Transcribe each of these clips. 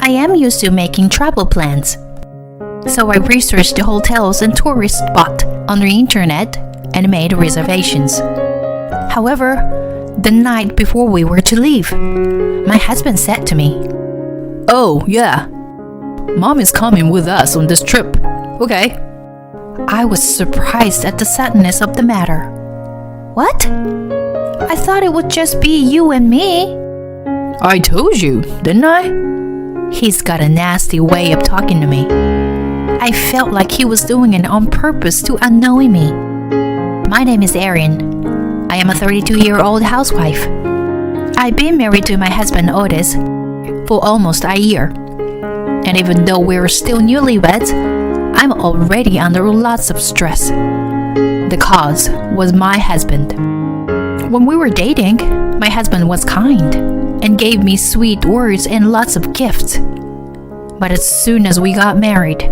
I am used to making travel plans. So I researched the hotels and tourist spots on the internet and made reservations. However, the night before we were to leave, my husband said to me, "Oh, yeah. Mom is coming with us on this trip. Okay." I was surprised at the suddenness of the matter. What? I thought it would just be you and me. I told you, didn't I? He's got a nasty way of talking to me. I felt like he was doing it on purpose to annoy me. My name is Erin. I am a 32-year-old housewife. I've been married to my husband Otis for almost a year. And even though we're still newlyweds, I'm already under lots of stress. The cause was my husband. When we were dating, my husband was kind and gave me sweet words and lots of gifts. But as soon as we got married,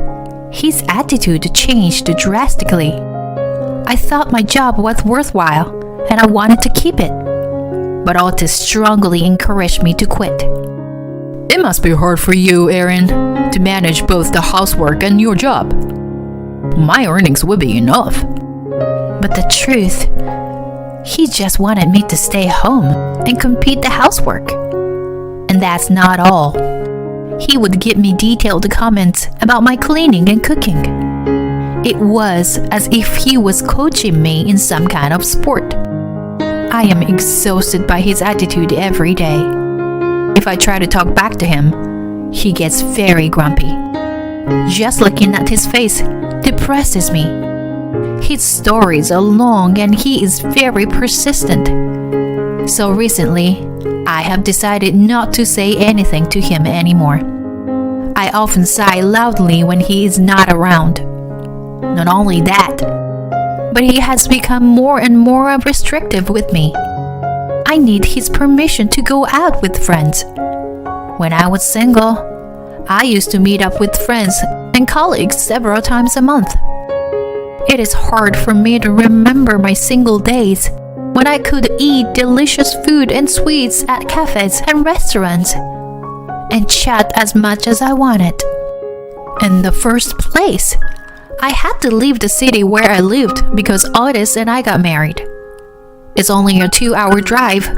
his attitude changed drastically. I thought my job was worthwhile and I wanted to keep it. But Otis strongly encouraged me to quit. It must be hard for you, Erin, to manage both the housework and your job. My earnings would be enough. But the truth, he just wanted me to stay home and complete the housework. And that's not all. He would give me detailed comments about my cleaning and cooking. It was as if he was coaching me in some kind of sport. I am exhausted by his attitude every day. If I try to talk back to him, he gets very grumpy. Just looking at his face depresses me. His stories are long and he is very persistent. So recently, I have decided not to say anything to him anymore. I often sigh loudly when he is not around. Not only that, but he has become more and more restrictive with me. I need his permission to go out with friends. When I was single, I used to meet up with friends and colleagues several times a month. It is hard for me to remember my single days when I could eat delicious food and sweets at cafes and restaurants and chat as much as I wanted. In the first place, I had to leave the city where I lived because Otis and I got married. It's only a 2-hour drive,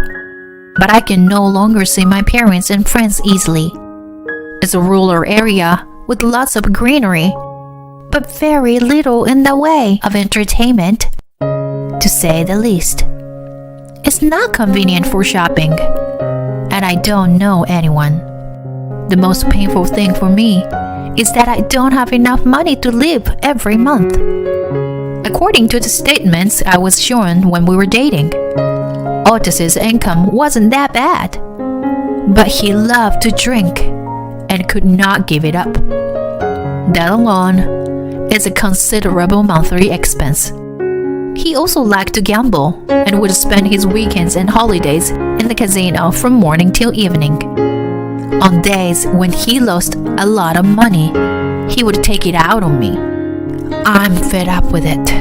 but I can no longer see my parents and friends easily. It's a rural area with lots of greenery, but very little in the way of entertainment, to say the least. It's not convenient for shopping, and I don't know anyone. The most painful thing for me is that I don't have enough money to live every month. According to the statements I was shown when we were dating, Otis's income wasn't that bad, but he loved to drink and could not give it up. That alone is a considerable monthly expense. He also liked to gamble and would spend his weekends and holidays in the casino from morning till evening. On days when he lost a lot of money, he would take it out on me. I'm fed up with it.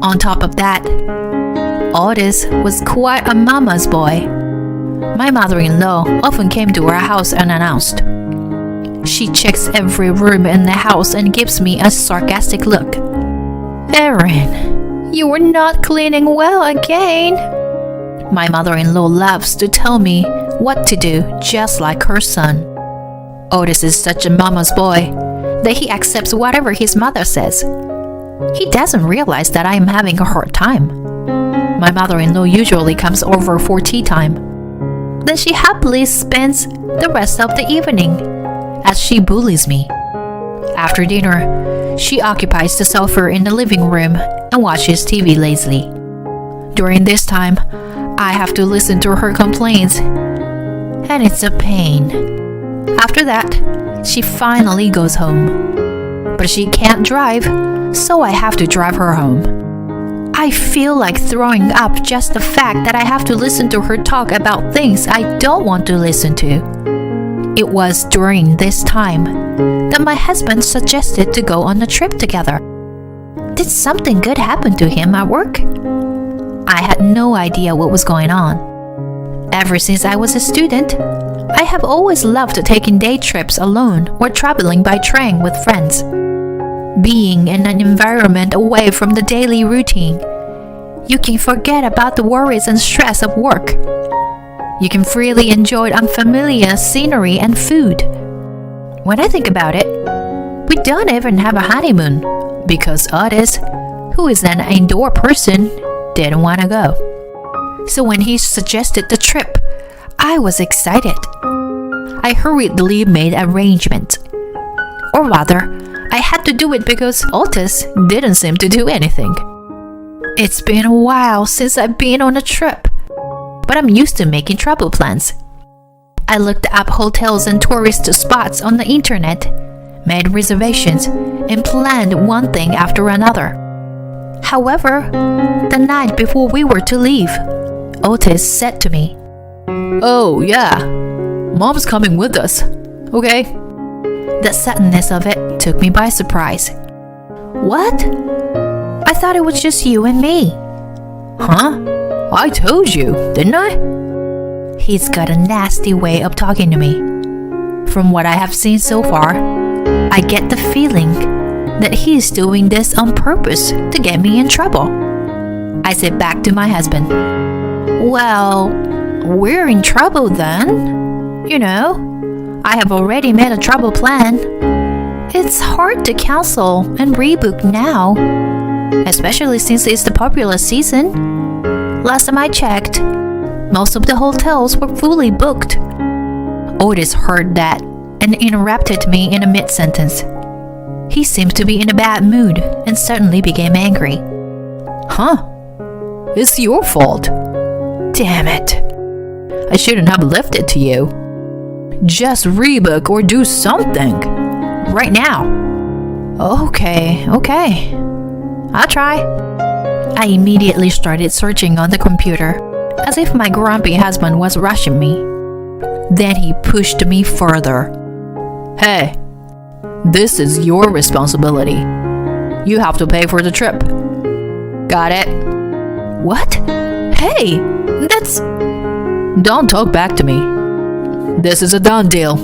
On top of that, Otis was quite a mama's boy. My mother-in-law often came to our house unannounced. She checks every room in the house and gives me a sarcastic look. "Erin, you are not cleaning well again." My mother-in-law loves to tell me what to do, just like her son. Otis is such a mama's boy that he accepts whatever his mother says. He doesn't realize that I am having a hard time. My mother-in-law usually comes over for tea time. Then she happily spends the rest of the evening as she bullies me. After dinner, she occupies the sofa in the living room and watches TV lazily. During this time, I have to listen to her complaints, and it's a pain. After that, she finally goes home. But she can't drive, so I have to drive her home. I feel like throwing up just the fact that I have to listen to her talk about things I don't want to listen to. It was during this time that my husband suggested to go on a trip together. Did something good happen to him at work? I had no idea what was going on. Ever since I was a student, I have always loved taking day trips alone or traveling by train with friends. Being in an environment away from the daily routine, you can forget about the worries and stress of work. You can freely enjoy unfamiliar scenery and food. When I think about it, we don't even have a honeymoon because Otis, who is an indoor person, didn't want to go. So when he suggested the trip, I was excited. I hurriedly made arrangements. Or rather, I had to do it because Otis didn't seem to do anything. It's been a while since I've been on a trip, but I'm used to making travel plans. I looked up hotels and tourist spots on the internet, made reservations, and planned one thing after another. However, the night before we were to leave, Otis said to me, "Oh, yeah, Mom's coming with us, okay?" The suddenness of it took me by surprise. What? I thought it was just you and me. Huh? I told you, didn't I? He's got a nasty way of talking to me. From what I have seen so far, I get the feeling that he's doing this on purpose to get me in trouble. I said back to my husband, "Well, we're in trouble then. You know, I have already made a travel plan. It's hard to cancel and rebook now, especially since it's the popular season. Last time I checked, most of the hotels were fully booked." Otis heard that and interrupted me in a mid-sentence. He seemed to be in a bad mood and suddenly became angry. Huh? It's your fault. Damn it. I shouldn't have left it to you. Just rebook or do something. Right now. Okay. I'll try. I immediately started searching on the computer, as if my grumpy husband was rushing me. Then he pushed me further. Hey, this is your responsibility. You have to pay for the trip. Got it? What? Hey, that's... Don't talk back to me. This is a done deal.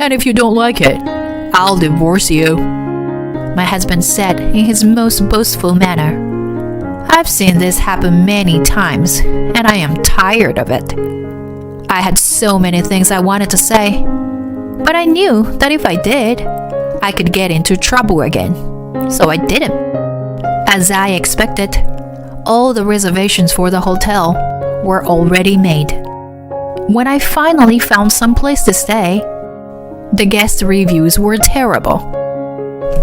And if you don't like it, I'll divorce you, my husband said in his most boastful manner. I've seen this happen many times, and I am tired of it. I had so many things I wanted to say, but I knew that if I did, I could get into trouble again, so I didn't. As I expected, all the reservations for the hotel were already made. When I finally found some place to stay, the guest reviews were terrible.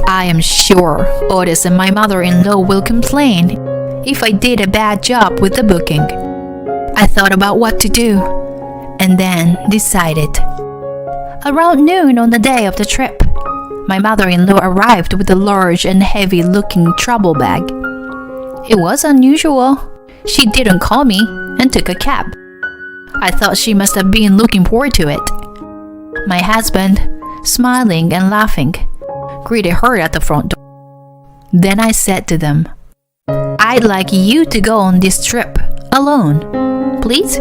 I am sure Otis and my mother-in-law will complain if I did a bad job with the booking. I thought about what to do, and then decided. Around noon on the day of the trip, my mother-in-law arrived with a large and heavy-looking travel bag. It was unusual. She didn't call me and took a cab. I thought she must have been looking forward to it. My husband, smiling and laughing, greeted her at the front door. Then I said to them, "I'd like you to go on this trip alone, please?"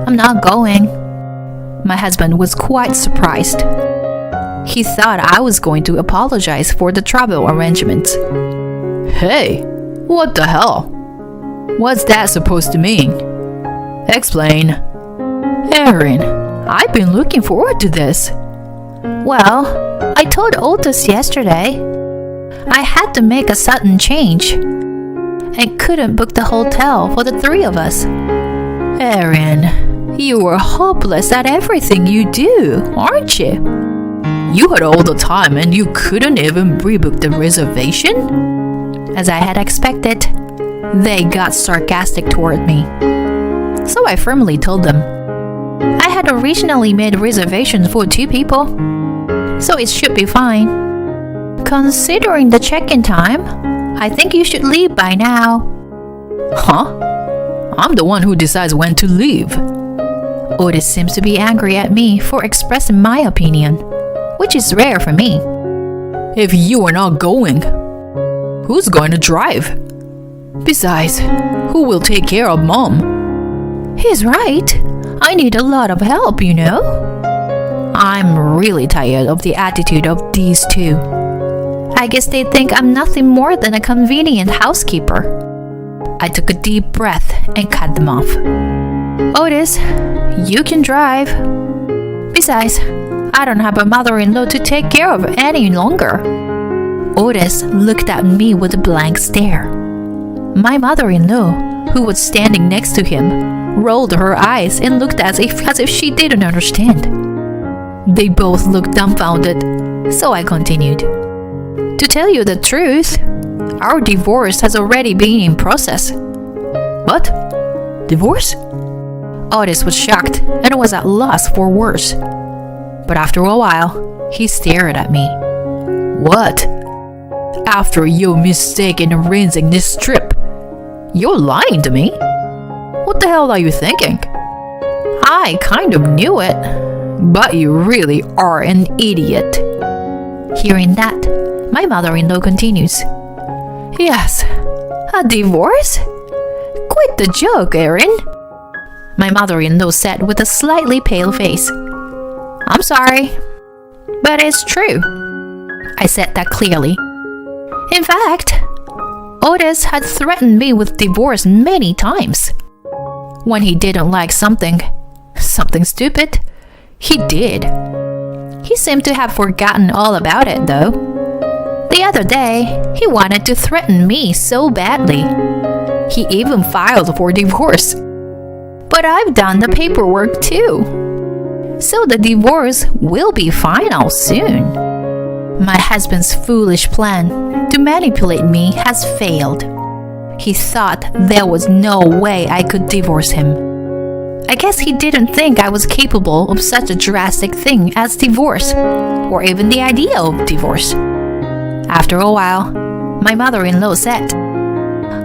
"I'm not going." My husband was quite surprised. He thought I was going to apologize for the travel arrangements. Hey, what the hell? What's that supposed to mean? Explain. Erin, I've been looking forward to this. Well, I told Otis yesterday. I had to make a sudden change and couldn't book the hotel for the three of us. Erin, you are hopeless at everything you do, aren't you? You had all the time and you couldn't even rebook the reservation? As I had expected, they got sarcastic toward me. So I firmly told them, I had originally made reservations for 2 people, so it should be fine. Considering the check-in time, I think you should leave by now. Huh? I'm the one who decides when to leave. Otis seems to be angry at me for expressing my opinion, which is rare for me. If you are not going, who's going to drive? Besides, who will take care of Mom? He's right. I need a lot of help, you know. I'm really tired of the attitude of these two. I guess they think I'm nothing more than a convenient housekeeper. I took a deep breath and cut them off. Otis, you can drive. Besides, I don't have a mother-in-law to take care of any longer. Otis looked at me with a blank stare. My mother-in-law, who was standing next to him, rolled her eyes and looked as if she didn't understand. They both looked dumbfounded, so I continued. To tell you the truth, our divorce has already been in process. What? Divorce? Otis was shocked and was at loss for words. But after a while, he stared at me. What? After your mistake in arranging this trip, you're lying to me? What the hell are you thinking? I kind of knew it, but you really are an idiot. Hearing that, my mother-in-law continues. Yes, a divorce? Quit the joke, Erin. My mother-in-law said with a slightly pale face. I'm sorry, but it's true. I said that clearly. In fact, Otis had threatened me with divorce many times. When he didn't like something stupid, he did. He seemed to have forgotten all about it, though. The other day, he wanted to threaten me so badly. He even filed for divorce. But I've done the paperwork too. So the divorce will be final soon. My husband's foolish plan to manipulate me has failed. He thought there was no way I could divorce him. I guess he didn't think I was capable of such a drastic thing as divorce, or even the idea of divorce. After a while, my mother-in-law said,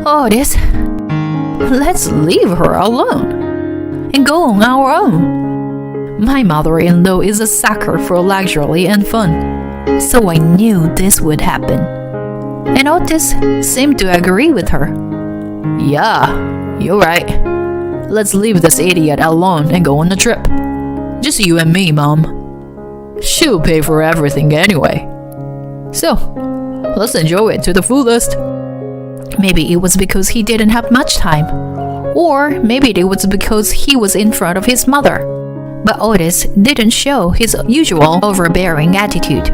Otis, let's leave her alone and go on our own. My mother-in-law is a sucker for luxury and fun, so I knew this would happen. And Otis seemed to agree with her. Yeah, you're right. Let's leave this idiot alone and go on the trip. Just you and me, Mom. She'll pay for everything anyway. So, let's enjoy it to the fullest. Maybe it was because he didn't have much time. Or maybe it was because he was in front of his mother. But Otis didn't show his usual overbearing attitude.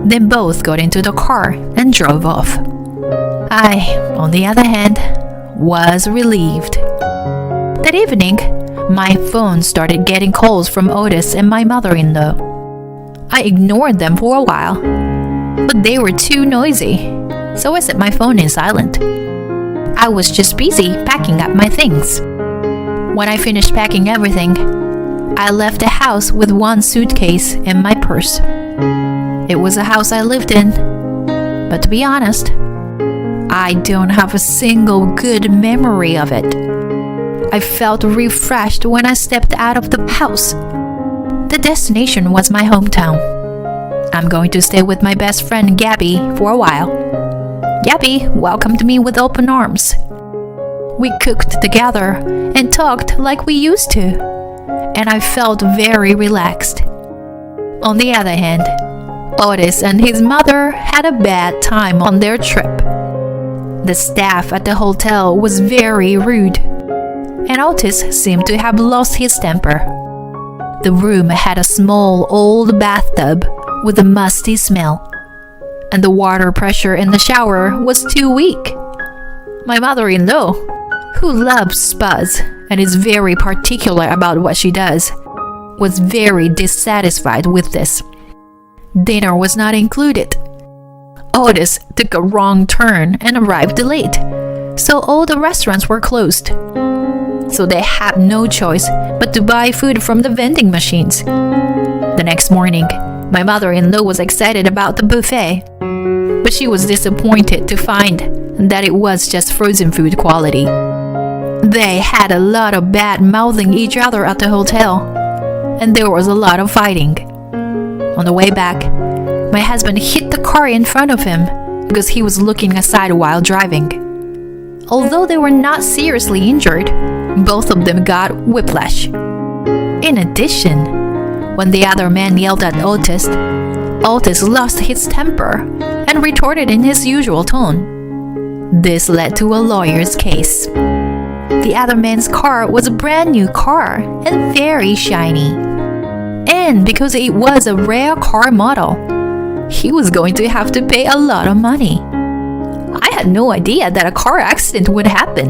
Then both got into the car and drove off. I, on the other hand, was relieved. That evening, my phone started getting calls from Otis and my mother-in-law. I ignored them for a while, but they were too noisy, so I set my phone in silent. I was just busy packing up my things. When I finished packing everything, I left the house with one suitcase and my purse. It was a house I lived in, but to be honest, I don't have a single good memory of it. I felt refreshed when I stepped out of the house. The destination was my hometown. I'm going to stay with my best friend Gabby for a while. Gabby welcomed me with open arms. We cooked together and talked like we used to, and I felt very relaxed. On the other hand, Otis and his mother had a bad time on their trip. The staff at the hotel was very rude, and Otis seemed to have lost his temper. The room had a small old bathtub with a musty smell, and the water pressure in the shower was too weak. My mother-in-law, who loves spas and is very particular about what she does, was very dissatisfied with this. Dinner was not included. Otis took a wrong turn and arrived late, so all the restaurants were closed. So they had no choice but to buy food from the vending machines. The next morning, my mother-in-law was excited about the buffet, but she was disappointed to find that it was just frozen food quality. They had a lot of bad mouthing each other at the hotel, and there was a lot of fighting. On the way back, my husband hit the car in front of him because he was looking aside while driving. Although they were not seriously injured, both of them got whiplash. In addition, when the other man yelled at Otis, Otis lost his temper and retorted in his usual tone. This led to a lawyer's case. The other man's car was a brand new car and very shiny. And because it was a rare car model, he was going to have to pay a lot of money. I had no idea that a car accident would happen.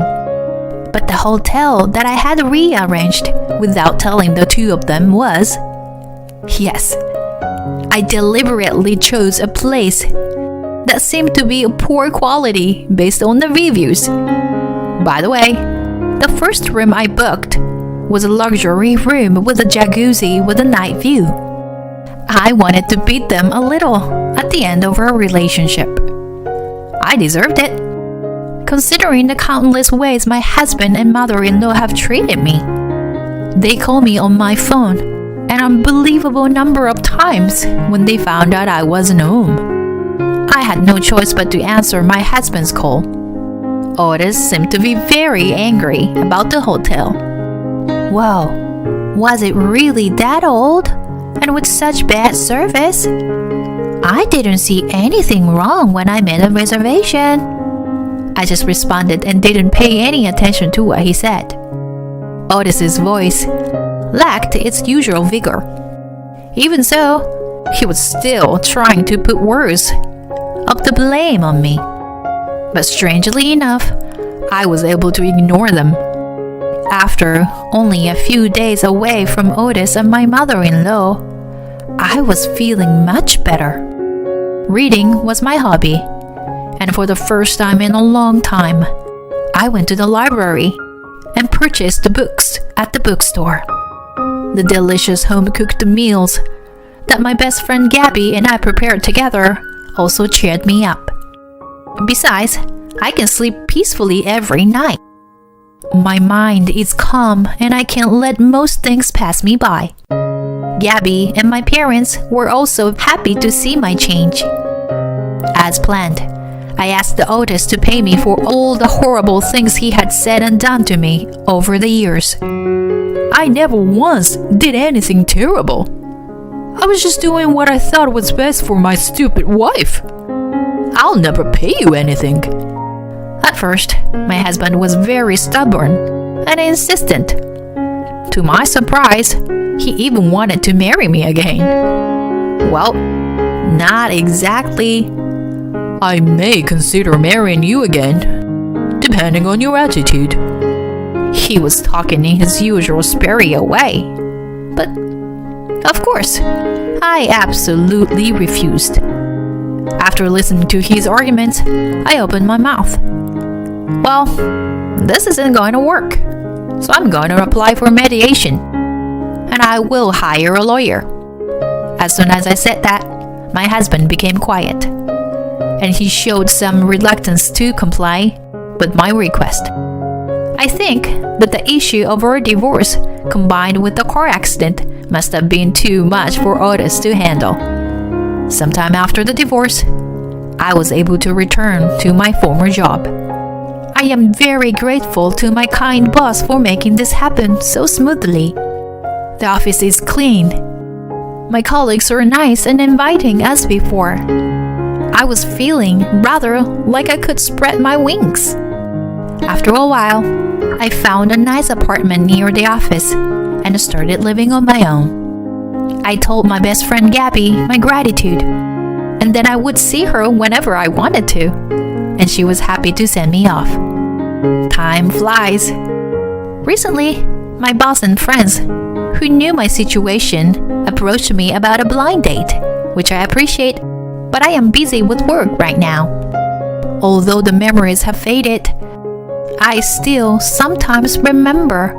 But the hotel that I had rearranged without telling the two of them was, yes, I deliberately chose a place that seemed to be of poor quality based on the reviews. By the way, the first room I booked was a luxury room with a jacuzzi with a night view. I wanted to beat them a little at the end of our relationship. I deserved it, considering the countless ways my husband and mother-in-law have treated me. They called me on my phone an unbelievable number of times when they found out I wasn't home. I had no choice but to answer my husband's call. Otis seemed to be very angry about the hotel. Whoa, was it really that old? And with such bad service? I didn't see anything wrong when I made a reservation. I just responded and didn't pay any attention to what he said. Otis's voice lacked its usual vigor. Even so, he was still trying to put words of the blame on me. But strangely enough, I was able to ignore them. After only a few days away from Otis and my mother-in-law, I was feeling much better. Reading was my hobby, and for the first time in a long time, I went to the library and purchased the books at the bookstore. The delicious home-cooked meals that my best friend Gabby and I prepared together also cheered me up. Besides, I can sleep peacefully every night. My mind is calm and I can't let most things pass me by. Gabby and my parents were also happy to see my change. As planned, I asked the Otis to pay me for all the horrible things he had said and done to me over the years. I never once did anything terrible. I was just doing what I thought was best for my stupid wife. I'll never pay you anything. At first, my husband was very stubborn and insistent. To my surprise, he even wanted to marry me again. Well, not exactly. I may consider marrying you again, depending on your attitude. He was talking in his usual superior way. But, of course, I absolutely refused. After listening to his arguments, I opened my mouth. Well, this isn't going to work, so I'm going to apply for mediation, and I will hire a lawyer. As soon as I said that, my husband became quiet, and he showed some reluctance to comply with my request. I think that the issue of our divorce combined with the car accident must have been too much for Otis to handle. Sometime after the divorce, I was able to return to my former job. I am very grateful to my kind boss for making this happen so smoothly. The office is clean. My colleagues are nice and inviting as before. I was feeling rather like I could spread my wings. After a while, I found a nice apartment near the office and started living on my own. I told my best friend Gabby my gratitude, and then I would see her whenever I wanted to, and she was happy to send me off. Time flies. Recently, my boss and friends who knew my situation approached me about a blind date, which I appreciate, but I am busy with work right now. Although the memories have faded, I still sometimes remember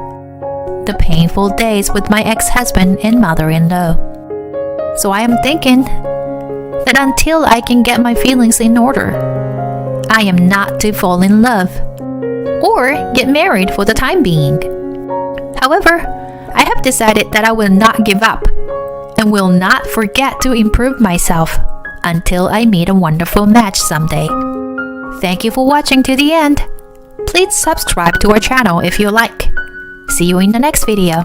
the painful days with my ex-husband and mother-in-law. So I am thinking that until I can get my feelings in order, I am not to fall in love or get married for the time being. However, I have decided that I will not give up and will not forget to improve myself until I meet a wonderful match someday. Thank you for watching to the end. Please subscribe to our channel if you like. See you in the next video.